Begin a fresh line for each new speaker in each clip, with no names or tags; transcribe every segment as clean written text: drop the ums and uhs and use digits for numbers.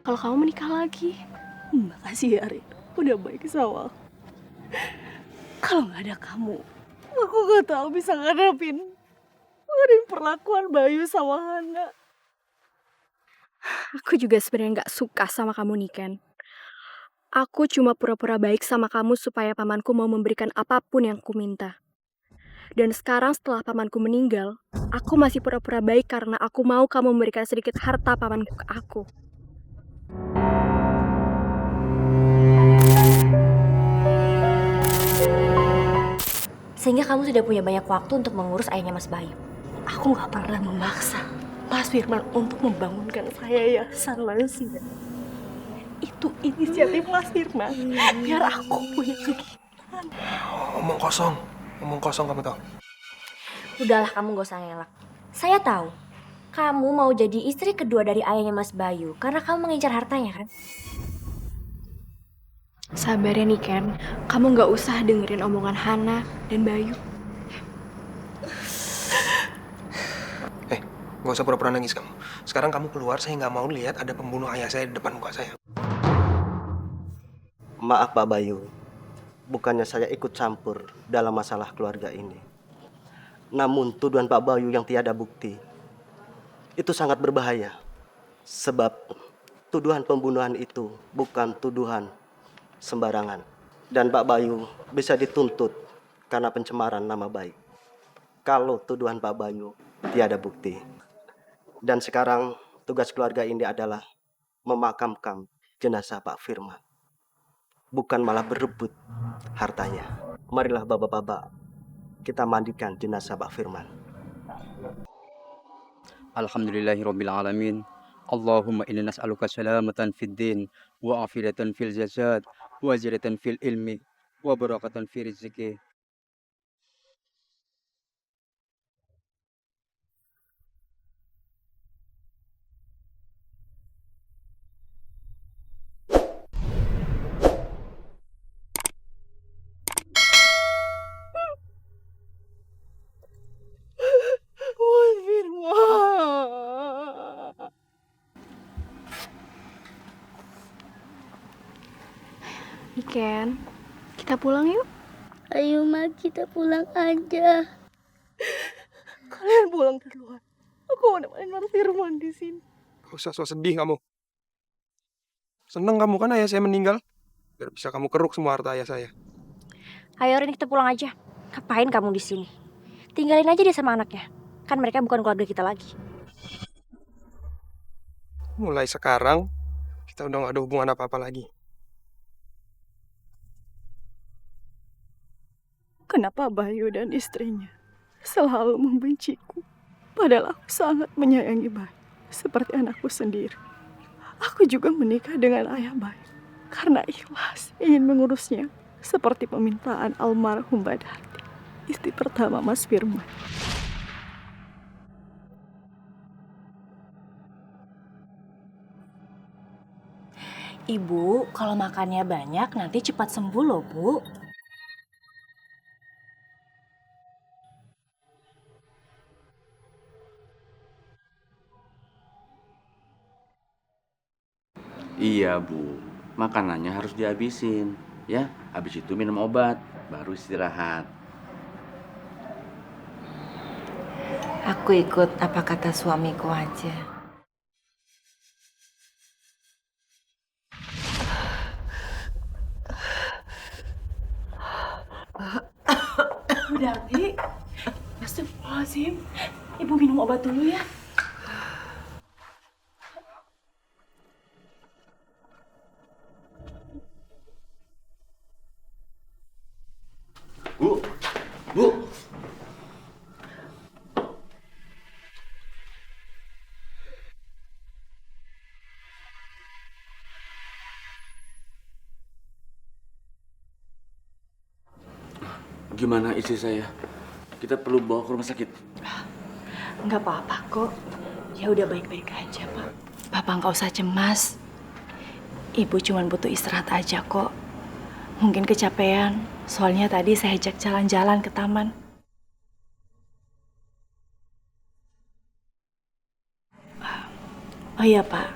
kalau kamu menikah lagi.
Makasih ya, Rin. Udah baik sama aku. Kalau nggak ada kamu, aku nggak tahu bisa ngadepin perlakuan Bayu sama Hana.
Aku juga sebenarnya nggak suka sama kamu, Niken. Aku cuma pura-pura baik sama kamu supaya pamanku mau memberikan apapun yang ku minta. Dan sekarang setelah pamanku meninggal, aku masih pura-pura baik karena aku mau kamu memberikan sedikit harta pamanku ke aku.
Sehingga kamu sudah punya banyak waktu untuk mengurus ayahnya Mas Bayu.
Aku nggak pernah memaksa Mas Firman untuk membangunkan saya yayasan lansia. Itu inisiatif Mas Firman, biar aku punya kegiatan.
Omong kosong kamu tahu.
Udahlah, kamu gak usah ngelak. Saya tahu, kamu mau jadi istri kedua dari ayahnya Mas Bayu karena kamu mengincar hartanya kan?
Sabar ya, Niken. Kamu nggak usah dengerin omongan Hana dan Bayu.
Gak usah pura-pura nangis kamu. Sekarang kamu keluar, saya nggak mau lihat ada pembunuh ayah saya di depan muka saya.
Maaf Pak Bayu, bukannya saya ikut campur dalam masalah keluarga ini. Namun tuduhan Pak Bayu yang tiada bukti itu sangat berbahaya. Sebab tuduhan pembunuhan itu bukan tuduhan sembarangan. Dan Pak Bayu bisa dituntut karena pencemaran nama baik. Kalau tuduhan Pak Bayu tiada bukti. Dan sekarang tugas keluarga ini adalah memakamkan jenazah Pak Firman. Bukan malah berebut hartanya. Marilah bapak-bapak, kita mandikan jenazah Pak Firman.
Alhamdulillahirabbil alamin. Allahumma inna nas'aluka salamatan fid din wa afiyatan fil jasad wa ziyadatan fil ilmi wa barakatan fi rizqi.
Mas Firman.
Niken, kita pulang yuk.
Ayo Ma, kita pulang aja.
Kalian pulang duluan. Aku mau nemenin Mas Firman di sini.
Gak usah so sedih kamu. Seneng kamu kan ayah saya meninggal? Biar bisa kamu keruk semua harta ayah saya.
Ayo Rin, kita pulang aja. Ngapain kamu di sini? Tinggalin aja dia sama anaknya. Kan mereka bukan keluarga kita lagi.
Mulai sekarang, kita udah gak ada hubungan apa-apa lagi.
Kenapa Bayu dan istrinya selalu membenciku? Padahal aku sangat menyayangi Bayu seperti anakku sendiri. Aku juga menikah dengan ayah Bayu karena ikhlas ingin mengurusnya seperti permintaan almarhum Mbak Darti, istri pertama Mas Firman.
Ibu, kalau makannya banyak nanti cepat sembuh loh, Bu.
Iya Bu, makanannya harus dihabisin. Ya, habis itu minum obat, baru istirahat.
Aku ikut apa kata suamiku aja.
Bu Darti, astagfirullahaladzim. Ibu minum obat dulu ya.
Bu, Bu. Gimana istri saya? Kita perlu bawa ke rumah sakit.
Nggak apa-apa kok. Ya udah baik-baik aja, Pak. Bapak nggak usah cemas. Ibu cuma butuh istirahat aja kok. Mungkin kecapean. Soalnya tadi saya ajak jalan-jalan ke taman. Oh iya, Pak.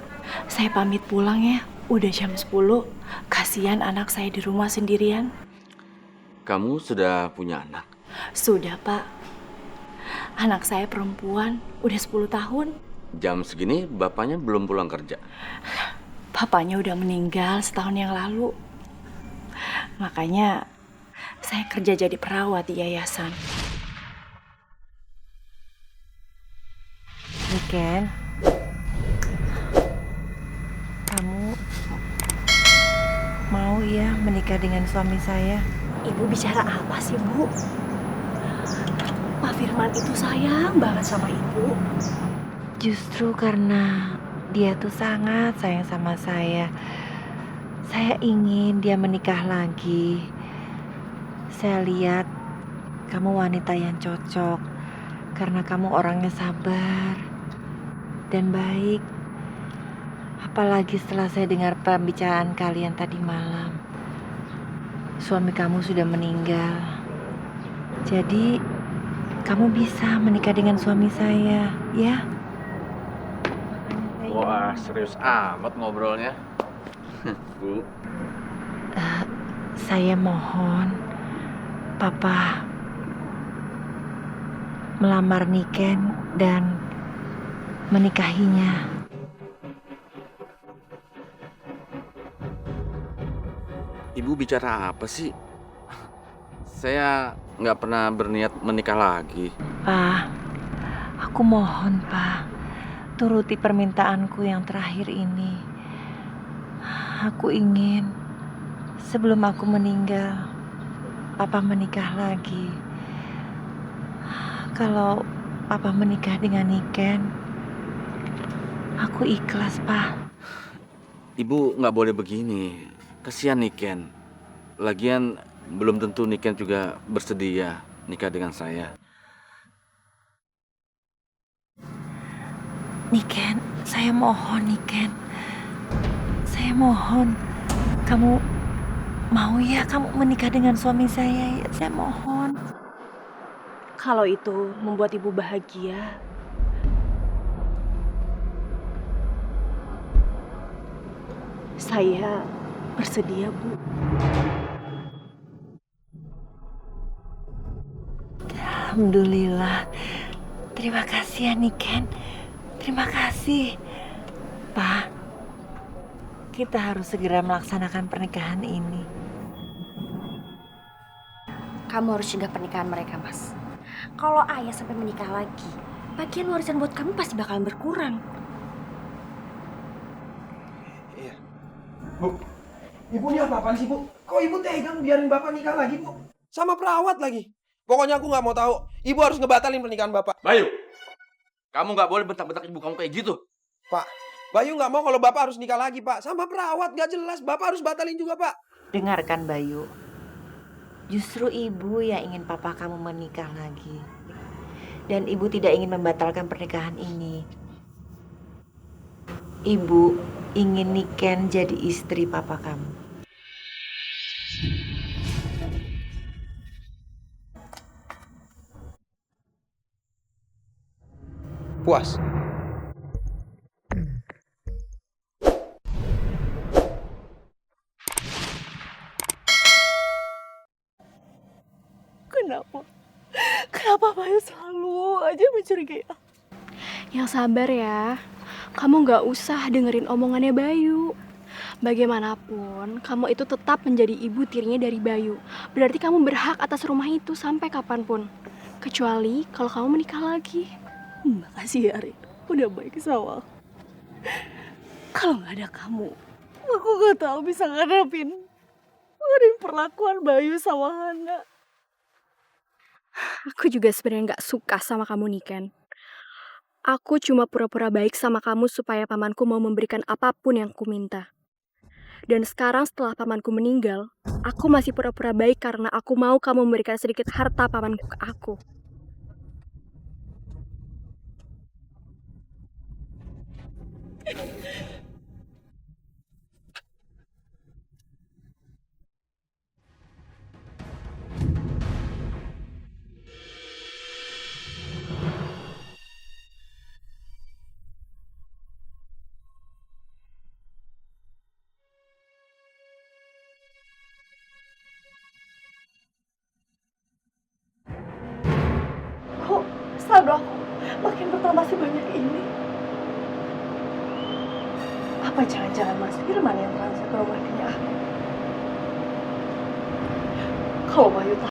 Saya pamit pulang ya. Udah jam 10. Kasihan anak saya di rumah sendirian.
Kamu sudah punya anak?
Sudah, Pak. Anak saya perempuan, udah 10 tahun.
Jam segini bapaknya belum pulang kerja.
Bapaknya udah meninggal setahun yang lalu. Makanya saya kerja jadi perawat di yayasan.
Niken, kamu mau ya menikah dengan suami saya?
Ibu bicara apa sih, Bu? Pak Firman itu sayang banget sama Ibu.
Justru karena dia tuh sangat sayang sama saya ingin dia menikah lagi. Saya lihat kamu wanita yang cocok karena kamu orangnya sabar dan baik. Apalagi setelah saya dengar pembicaraan kalian tadi malam. Suami kamu sudah meninggal. Jadi kamu bisa menikah dengan suami saya, ya?
Wah, serius amat ngobrolnya. Bu.
Saya mohon Papa melamar Niken dan menikahinya.
Ibu bicara apa sih? Saya nggak pernah berniat menikah lagi.
Pak, aku mohon Pak, turuti permintaanku yang terakhir ini. Aku ingin sebelum aku meninggal, Papa menikah lagi. Kalau Papa menikah dengan Niken, aku ikhlas, Pak.
Ibu nggak boleh begini. Kasihan Niken. Lagian belum tentu Niken juga bersedia nikah dengan saya.
Niken, saya mohon Niken. Saya mohon kamu mau ya kamu menikah dengan suami saya. Saya mohon.
Kalau itu membuat Ibu bahagia, saya bersedia, Bu.
Alhamdulillah. Terima kasih ya Niken. Terima kasih. Pak, kita harus segera melaksanakan pernikahan ini.
Kamu harus cegah pernikahan mereka, Mas. Kalau ayah sampai menikah lagi, bagian warisan buat kamu pasti bakalan berkurang.
Iya. Bu, ibu ini apa-apaan sih, Bu? Kok ibu tega biarin bapak nikah lagi, Bu? Sama perawat lagi. Pokoknya aku nggak mau tahu. Ibu harus ngebatalin pernikahan bapak.
Bayu, kamu nggak boleh bentak-bentak ibu kamu kayak gitu.
Pak, Bayu nggak mau kalau bapak harus nikah lagi, Pak. Sama perawat, nggak jelas. Bapak harus batalin juga, Pak.
Dengarkan Bayu. Justru ibu yang ingin papa kamu menikah lagi. Dan ibu tidak ingin membatalkan pernikahan ini. Ibu ingin Niken jadi istri papa kamu.
Puas.
Kenapa Bayu selalu aja mencurigai aku?
Yang sabar ya. Kamu gak usah dengerin omongannya Bayu. Bagaimanapun, kamu itu tetap menjadi ibu tirinya dari Bayu. Berarti kamu berhak atas rumah itu sampai kapanpun. Kecuali kalau kamu menikah lagi.
Makasih ya, Rin. Udah baik sama aku. Kalau nggak ada kamu, aku nggak tahu bisa ngadepin perlakuan Bayu sama Hana.
Aku juga sebenarnya gak suka sama kamu, Niken. Aku cuma pura-pura baik sama kamu supaya pamanku mau memberikan apapun yang ku minta. Dan sekarang setelah pamanku meninggal, aku masih pura-pura baik karena aku mau kamu memberikan sedikit harta pamanku ke aku.
Apa jangan-jangan Mas Firman yang transfer ke rekeningnya aku? Kalau Bayu tahu